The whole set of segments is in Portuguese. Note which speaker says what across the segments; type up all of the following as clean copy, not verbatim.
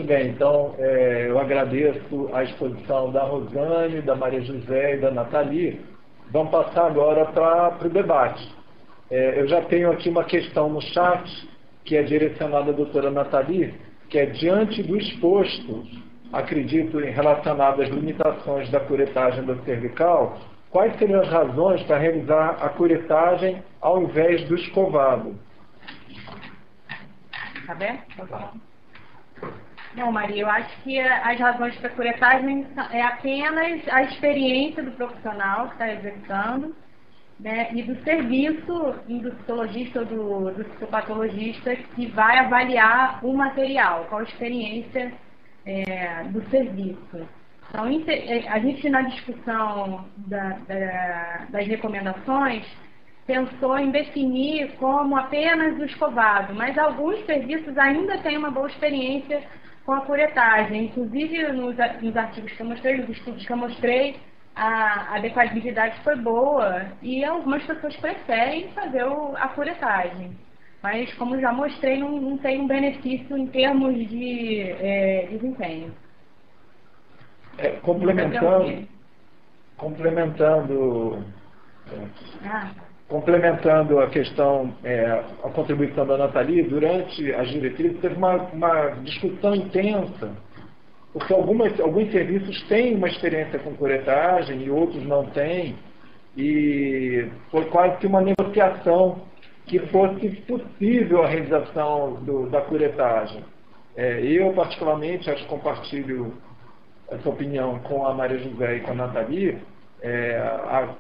Speaker 1: Muito bem, então eu agradeço a exposição da Rosane, da Maria José e da Nathalie. Vamos passar agora para o debate. Eu já tenho aqui uma questão no chat, que é direcionada à doutora Nathalie, que é: diante do exposto, acredito, relacionado às limitações da curetagem da cervical, quais seriam as razões para realizar a curetagem ao invés do escovado?
Speaker 2: Tá bem? Não, Maria, eu acho que as razões para curetagem é apenas a experiência do profissional que está executando, né, e do serviço do citologista ou do citopatologista que vai avaliar o material, qual a experiência do serviço. Então, a gente, na discussão das recomendações, pensou em definir como apenas o escovado, mas alguns serviços ainda têm uma boa experiência com a curetagem. Inclusive, nos artigos que eu mostrei, nos estudos que eu mostrei, a adequabilidade foi boa e algumas pessoas preferem fazer a curetagem. Mas, como já mostrei, não tem um benefício em termos de desempenho.
Speaker 1: Complementando a questão, a contribuição da Nathalie, durante as diretrizes teve uma discussão intensa, porque alguns serviços têm uma experiência com curetagem e outros não têm, e foi quase que uma negociação que fosse possível a realização da curetagem. Eu, particularmente, acho que compartilho essa opinião com a Maria José e com a Nathalie.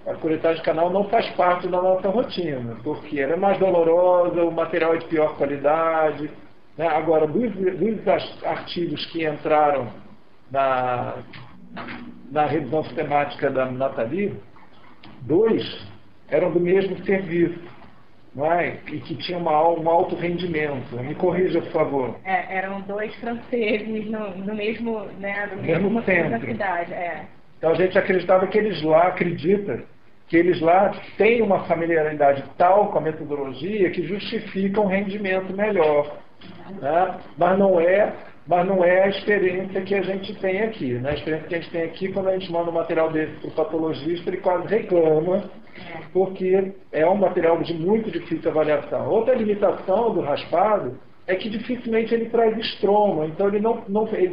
Speaker 1: A curetagem canal não faz parte da nossa rotina, porque ela é mais dolorosa, o material é de pior qualidade, né? Agora, dos artigos que entraram na revisão sistemática da Nathalie, 2 eram do mesmo serviço, não é? E que tinham um alto rendimento. Me corrija, por favor.
Speaker 2: Eram 2 franceses no mesmo, né, do
Speaker 1: mesmo centro.
Speaker 2: Cidade,
Speaker 1: Então a gente acredita que eles lá têm uma familiaridade tal com a metodologia que justifica um rendimento melhor, né? Mas não é a experiência que a gente tem aqui, né? A experiência que a gente tem aqui, quando a gente manda um material desse para o patologista, ele quase reclama, porque é um material de muito difícil avaliação. Outra limitação do raspado é que dificilmente ele traz estroma, então ele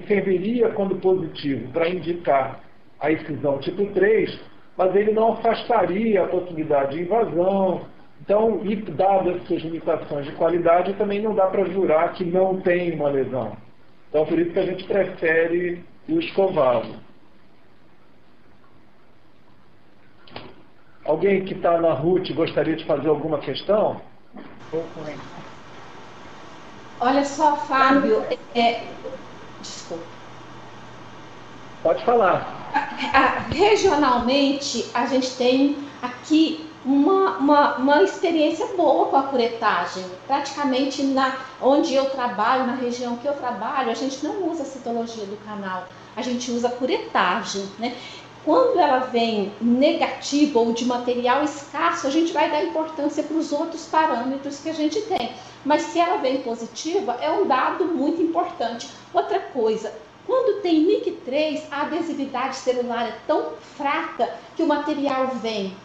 Speaker 1: serviria, quando positivo, para indicar a excisão tipo 3, mas ele não afastaria a possibilidade de invasão. Então, e dadas as suas limitações de qualidade, também não dá para jurar que não tem uma lesão. Então, por isso que a gente prefere o escovado. Alguém que está na RUT gostaria de fazer alguma questão?
Speaker 3: Olha só, Fábio, desculpa.
Speaker 1: Pode falar.
Speaker 3: Regionalmente, a gente tem aqui uma experiência boa com a curetagem. Praticamente onde eu trabalho, na região que eu trabalho, a gente não usa a citologia do canal, a gente usa a curetagem, né? Quando ela vem negativa ou de material escasso, a gente vai dar importância para os outros parâmetros que a gente tem. Mas se ela vem positiva, é um dado muito importante. Outra coisa, quando tem NIC3, a adesividade celular é tão fraca que o material vem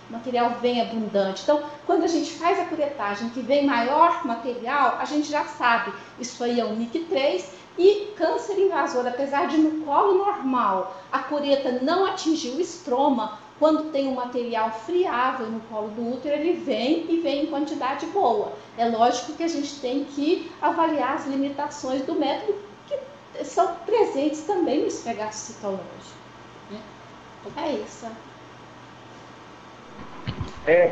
Speaker 3: abundante. Então, quando a gente faz a curetagem que vem maior material, a gente já sabe, isso aí é um NIC3 e câncer invasor. Apesar de no colo normal a cureta não atingir o estroma, quando tem um material friável no colo do útero, ele vem em quantidade boa. É lógico que a gente tem que avaliar as limitações do método, que são presentes também no esfregaço citológico. É isso.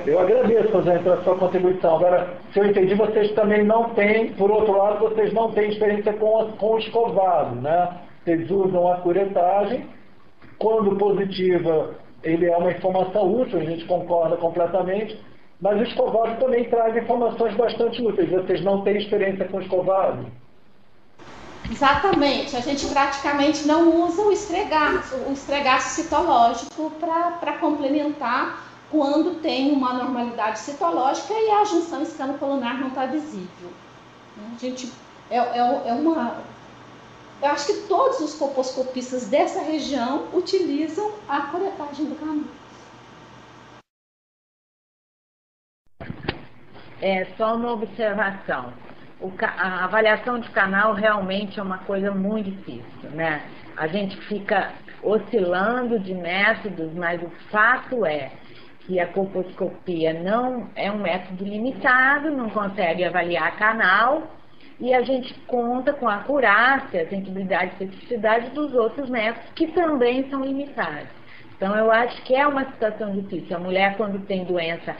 Speaker 1: Eu agradeço, Rosane, pela sua contribuição. Agora, se eu entendi, vocês também não têm, por outro lado, vocês não têm experiência com o escovado, né? Vocês usam a curetagem. Quando positiva, ele é uma informação útil, a gente concorda completamente, mas o escovado também traz informações bastante úteis. Vocês não têm experiência com o escovado?
Speaker 3: Exatamente, a gente praticamente não usa o esfregaço citológico para complementar quando tem uma normalidade citológica e a junção escano-colunar não está visível. A gente, eu acho que todos os colposcopistas dessa região utilizam a curetagem do canal.
Speaker 4: Só uma observação. A avaliação de canal realmente é uma coisa muito difícil, né? A gente fica oscilando de métodos, mas o fato é que a colposcopia não é um método limitado, não consegue avaliar canal, e a gente conta com a acurácia, a sensibilidade e especificidade dos outros métodos, que também são limitados. Então, eu acho que é uma situação difícil. A mulher, quando tem doença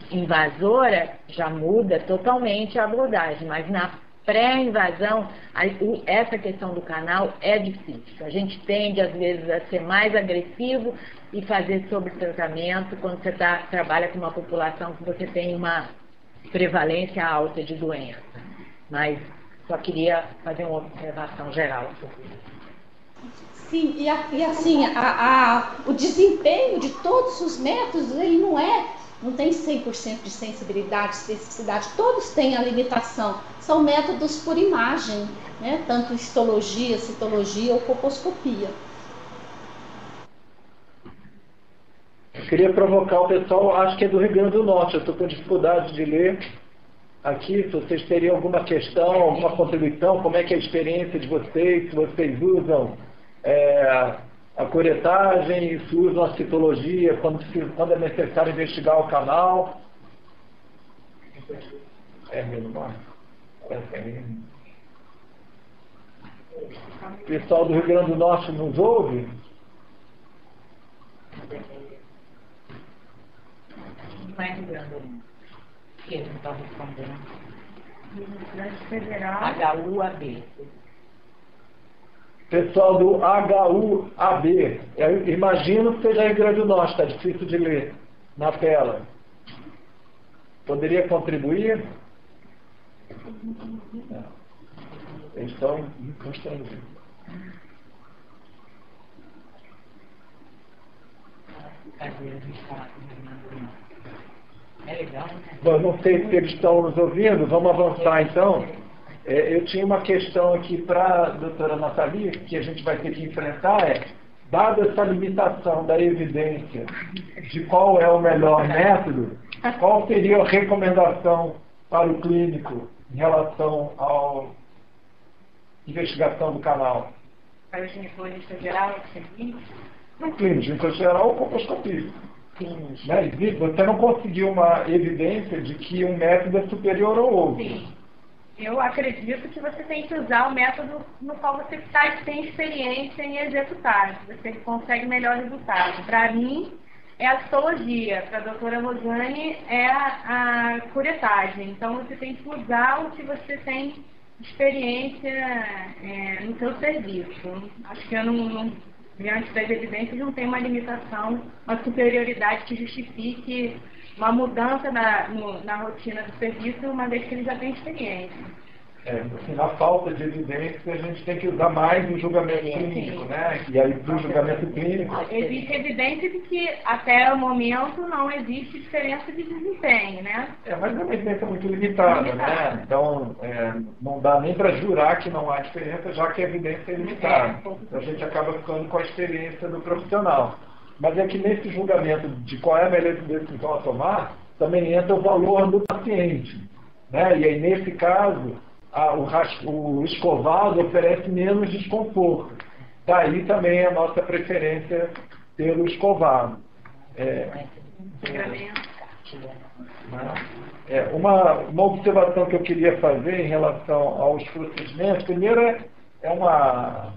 Speaker 4: invasora, já muda totalmente a abordagem, mas na pré-invasão, essa questão do canal é difícil. A gente tende, às vezes, a ser mais agressivo e fazer sobretratamento quando você trabalha com uma população que você tem uma prevalência alta de doença. Mas só queria fazer uma observação geral sobre isso.
Speaker 3: Sim, e assim, o desempenho de todos os métodos, ele não tem 100% de sensibilidade, especificidade, todos têm a limitação. São métodos por imagem, né? Tanto histologia, citologia ou colposcopia.
Speaker 1: Eu queria provocar o pessoal, acho que é do Rio Grande do Norte, eu estou com dificuldade de ler aqui, se vocês teriam alguma questão, alguma contribuição, como é que é a experiência de vocês, se vocês usam a curetagem e se usam a citologia quando é necessário investigar o canal. O pessoal do Rio Grande do Norte nos ouve?
Speaker 4: Não é Rio Grande do Norte. Ele não está respondendo.
Speaker 2: Universidade Federal.
Speaker 4: HUAB.
Speaker 1: Pessoal do HUAB, eu imagino que seja Rio Grande do Norte, está difícil de ler na tela. Poderia contribuir? Eles estão constrangidos.
Speaker 4: É legal, né?
Speaker 1: Bom, não sei se eles estão nos ouvindo, vamos avançar então. Eu tinha uma questão aqui para a doutora Nathalie, que a gente vai ter que enfrentar, dada essa limitação da evidência de qual é o melhor método, qual seria a recomendação para o clínico em relação à investigação do canal?
Speaker 2: Para o ginecologista geral,
Speaker 1: No clínico, ginecologista geral ou colposcopista. Né? Você não conseguiu uma evidência de que um método é superior ao outro.
Speaker 2: Sim. Eu acredito que você tem que usar o método no qual você tem experiência em executar, você consegue melhor resultado. Para mim, é a citologia, para a doutora Rosane é a curetagem. Então, você tem que usar o que você tem experiência no seu serviço. Acho que eu diante das evidências, não tem uma limitação, uma superioridade que justifique uma mudança na rotina do serviço, uma vez que ele já tem experiência.
Speaker 1: Assim, na falta de evidência, a gente tem que usar mais o julgamento clínico, né? E aí, do julgamento clínico...
Speaker 2: Existe evidência de que, até o momento, não existe diferença de desempenho, né?
Speaker 1: Mas é uma evidência muito limitada, né? Então, não dá nem para jurar que não há diferença, já que a evidência é limitada. Então, a gente acaba ficando com a experiência do profissional. Mas é que nesse julgamento de qual é a melhor decisão a tomar, também entra o valor do paciente, né? E aí, nesse caso... o escovado oferece menos desconforto. Daí também a nossa preferência pelo escovado. Uma observação que eu queria fazer em relação aos procedimentos, primeiro é uma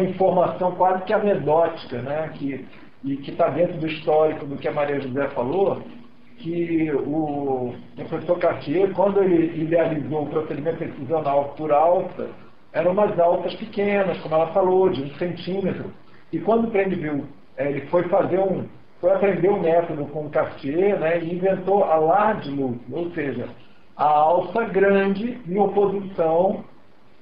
Speaker 1: informação quase que anedótica, né? que está dentro do histórico do que a Maria José falou, que o professor Cartier, quando ele idealizou o procedimento incisional por alça, eram umas alças pequenas, como ela falou, de 1 centímetro. E quando o Prendeville ele foi aprender o método com o Cartier, né, e inventou a large loop, ou seja, a alça grande em oposição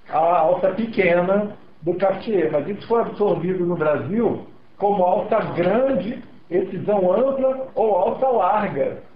Speaker 1: à alça pequena do Cartier. Mas isso foi absorvido no Brasil como alça grande, excisão ampla ou alça larga.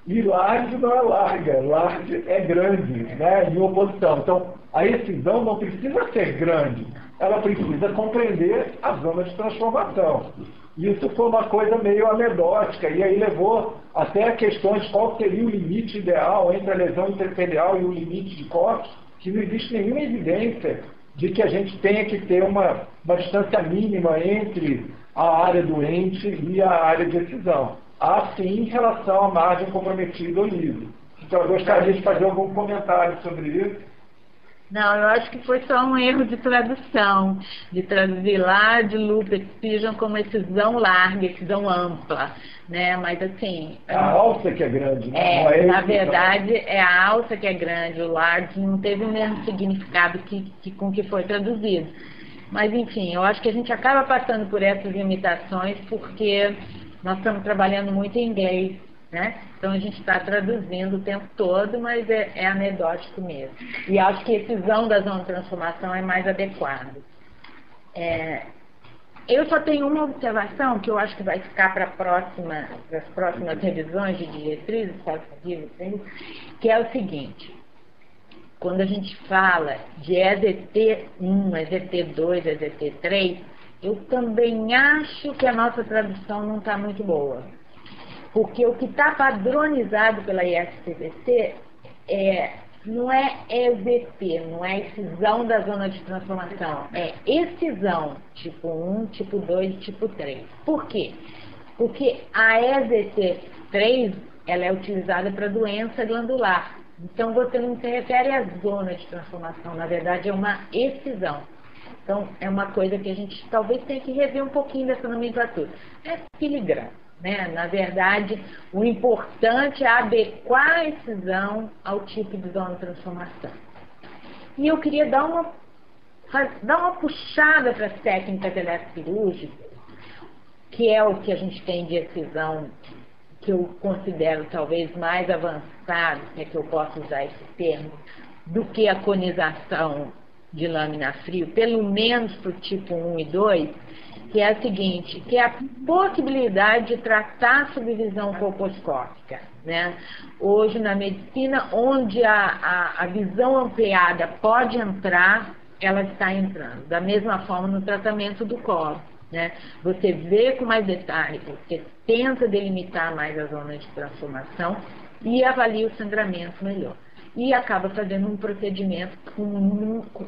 Speaker 1: E large não é larga, large é grande, né, em oposição. Então, a excisão não precisa ser grande, ela precisa compreender a zona de transformação. Isso foi uma coisa meio anedótica, e aí levou até a questões qual seria o limite ideal entre a lesão intraepitelial e o limite de corte, que não existe nenhuma evidência de que a gente tenha que ter uma distância mínima entre a área doente e a área de excisão. Há sim em relação à margem comprometida ou livre. Então eu gostaria de fazer algum comentário sobre isso.
Speaker 4: Não, eu acho que foi só um erro de tradução, de traduzir large loop excision como excisão larga, excisão ampla, né? Mas assim...
Speaker 1: É a alça que é grande, né? Não é
Speaker 4: na verdade, é a alça que é grande, o large não teve o mesmo significado com que foi traduzido. Mas enfim, eu acho que a gente acaba passando por essas limitações porque nós estamos trabalhando muito em inglês, né? Então a gente está traduzindo o tempo todo, mas é anedótico mesmo. E acho que a excisão da zona de transformação é mais adequado. Eu só tenho uma observação que eu acho que vai ficar para as próximas revisões de diretrizes, que é o seguinte: quando a gente fala de EZT1, EZT2, EZT3, eu também acho que a nossa tradução não está muito boa. Porque o que está padronizado pela ISCVC não é EZT, não é excisão da zona de transformação, é excisão, tipo 1, tipo 2 e tipo 3. Por quê? Porque a EZT3 ela é utilizada para doença glandular. Então você não se refere à zona de transformação, na verdade é uma excisão. Então é uma coisa que a gente talvez tenha que rever um pouquinho dessa nomenclatura. É filigrana. Né? Na verdade, o importante é adequar a excisão ao tipo de zona de transformação. E eu queria dar uma puxada para as técnicas eletrocirúrgicas, que é o que a gente tem de excisão, que eu considero talvez mais avançado, se é que eu posso usar esse termo, do que a conização de lâmina frio, pelo menos para o tipo 1 e 2, que é a seguinte, que é a possibilidade de tratar a subvisão colposcópica, né? Hoje, na medicina, onde a visão ampliada pode entrar, ela está entrando. Da mesma forma, no tratamento do colo, né? Você vê com mais detalhe, você tenta delimitar mais a zona de transformação e avalia o sangramento melhor. E acaba fazendo um procedimento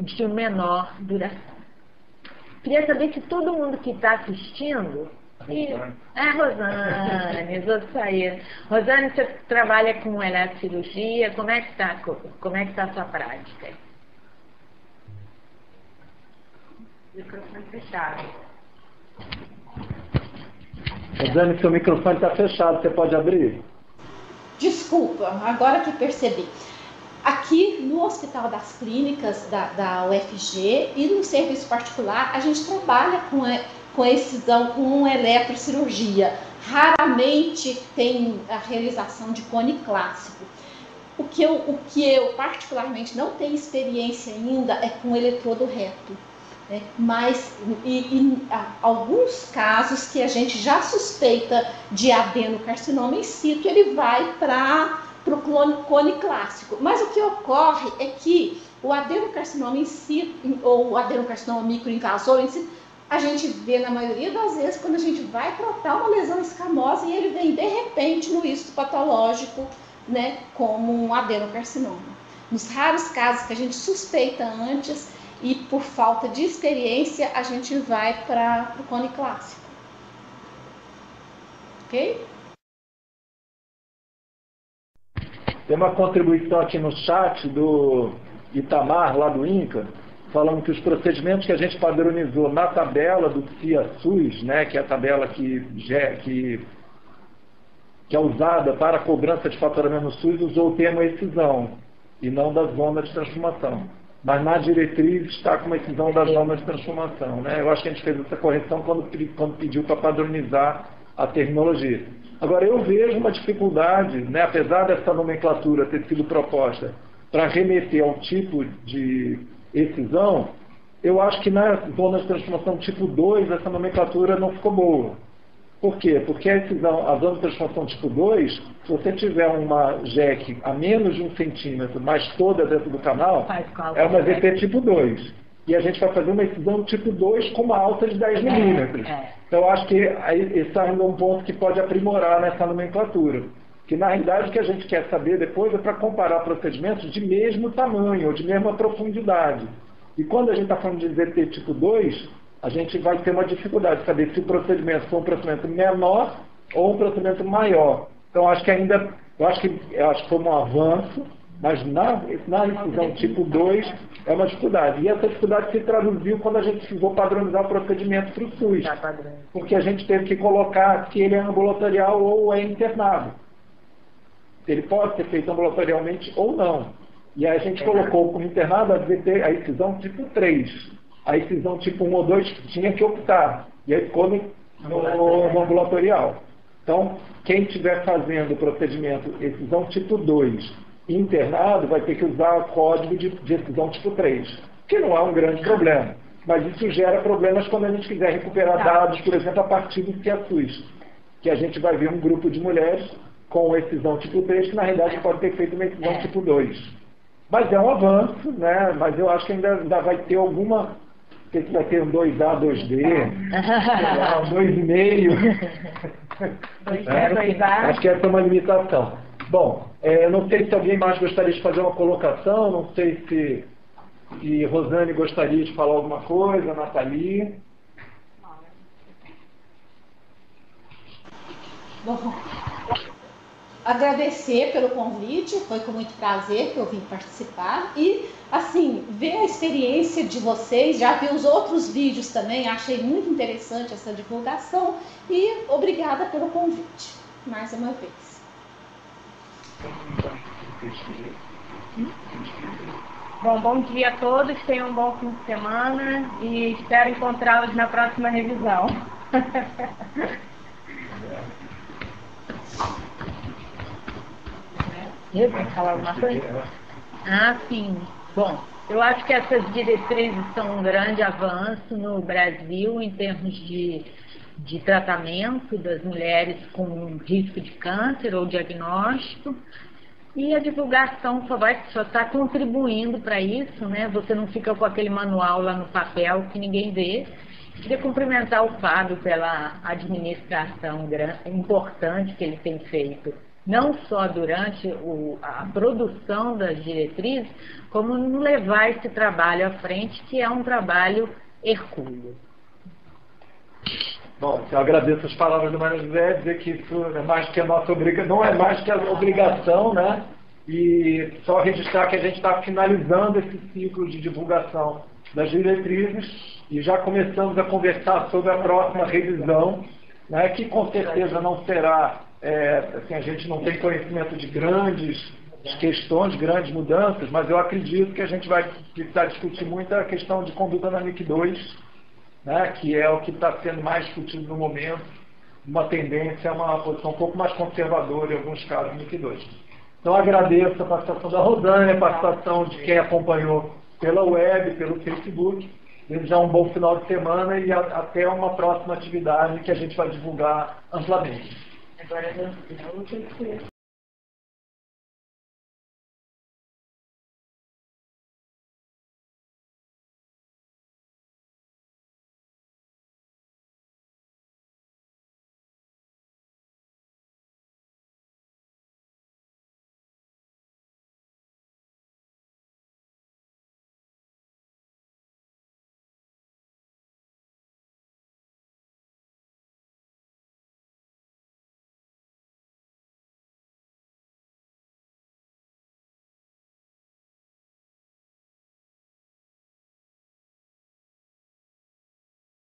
Speaker 4: de menor duração. Queria saber se todo mundo que está assistindo... Rosane, vou sair. Rosane, você trabalha com eletrocirurgia, como é que está a sua prática? Microfone fechado.
Speaker 1: Rosane, seu microfone está fechado, você pode abrir?
Speaker 3: Desculpa, agora que percebi. Aqui no Hospital das Clínicas da UFG e no serviço particular, a gente trabalha com excisão, com eletrocirurgia. Raramente tem a realização de cone clássico. O que eu particularmente não tenho experiência ainda é com eletrodo reto. Né? Mas alguns casos que a gente já suspeita de adenocarcinoma in situ, ele vai para o cone clássico. Mas o que ocorre é que o adenocarcinoma in situ, ou o adenocarcinoma microinvasor in situ, a gente vê na maioria das vezes quando a gente vai tratar uma lesão escamosa e ele vem de repente no histopatológico, né, como um adenocarcinoma. Nos raros casos que a gente suspeita antes e por falta de experiência, a gente vai para o cone clássico. Ok?
Speaker 1: Tem uma contribuição aqui no chat do Itamar, lá do INCA, falando que os procedimentos que a gente padronizou na tabela do CIA-SUS, né, que é a tabela que é usada para a cobrança de faturamento no SUS, usou o termo excisão, e não da zona de transformação. Mas na diretriz está com uma excisão da zona de transformação. Né? Eu acho que a gente fez essa correção quando pediu para padronizar a terminologia. Agora, eu vejo uma dificuldade, né, apesar dessa nomenclatura ter sido proposta para remeter ao tipo de excisão, eu acho que na zona de transformação tipo 2, essa nomenclatura não ficou boa. Por quê? Porque a zona de transformação tipo 2, se você tiver uma JEC a menos de 1 centímetro, mas toda dentro do canal, é uma ZT tipo 2. E a gente vai fazer uma incisão tipo 2 com uma alta de 10 milímetros. Então, eu acho que esse é ainda um ponto que pode aprimorar nessa nomenclatura. Que, na realidade, o que a gente quer saber depois é para comparar procedimentos de mesmo tamanho, ou de mesma profundidade. E quando a gente está falando de ZT tipo 2, a gente vai ter uma dificuldade de saber se o procedimento for um procedimento menor ou um procedimento maior. Então, acho que foi um avanço, mas na incisão tipo 2 é uma dificuldade. E essa dificuldade se traduziu quando a gente precisou padronizar o procedimento para o SUS. Porque a gente teve que colocar se ele é ambulatorial ou é internado. Ele pode ser feito ambulatorialmente ou não. E aí a gente colocou como internado a incisão tipo 3. A incisão tipo 1 ou 2 tinha que optar. E aí ficou no ambulatorial. Então, quem estiver fazendo o procedimento incisão tipo 2 internado vai ter que usar o código de incisão tipo 3. Que não é um grande problema. Mas isso gera problemas quando a gente quiser recuperar dados, por exemplo, a partir do CIASUS. Que a gente vai ver um grupo de mulheres com excisão tipo 3, que na realidade pode ter feito uma excisão tipo 2. Mas é um avanço, né? Mas eu acho que ainda vai ter alguma... Não sei se vai ter um 2A, 2B, um 2,5. Acho que essa é uma limitação. Bom, não sei se alguém mais gostaria de fazer uma colocação, não sei se Rosane gostaria de falar alguma coisa, Nathalie.
Speaker 3: Bom, agradecer pelo convite, foi com muito prazer que eu vim participar e, assim, ver a experiência de vocês, já vi os outros vídeos também, achei muito interessante essa divulgação e obrigada pelo convite, mais uma vez.
Speaker 2: Bom dia a todos, tenham um bom fim de semana e espero encontrá-los na próxima revisão.
Speaker 4: Eu vou falar alguma coisa? Ah, sim. Bom, eu acho que essas diretrizes são um grande avanço no Brasil em termos de tratamento das mulheres com risco de câncer ou diagnóstico. E a divulgação só está contribuindo para isso, né? Você não fica com aquele manual lá no papel que ninguém vê. Queria cumprimentar o Fábio pela administração importante que ele tem feito, não só durante a produção das diretrizes, como levar esse trabalho à frente, que é um trabalho hercúleo.
Speaker 1: Bom, eu agradeço as palavras do Maria José, dizer que isso é mais que a nossa obrigação, não é mais que a obrigação, né? E só registrar que a gente está finalizando esse ciclo de divulgação das diretrizes e já começamos a conversar sobre a próxima revisão, né? Que com certeza não será, assim, a gente não tem conhecimento de grandes questões, grandes mudanças, mas eu acredito que a gente vai precisar discutir muito a questão de conduta na NIC 2, né, que é o que está sendo mais discutido no momento, uma tendência a uma posição um pouco mais conservadora em alguns casos no NIC 2. Então agradeço a participação da Rosane, a participação de quem acompanhou pela web, pelo Facebook. Desejar um bom final de semana e até uma próxima atividade que a gente vai divulgar amplamente.
Speaker 4: Agora,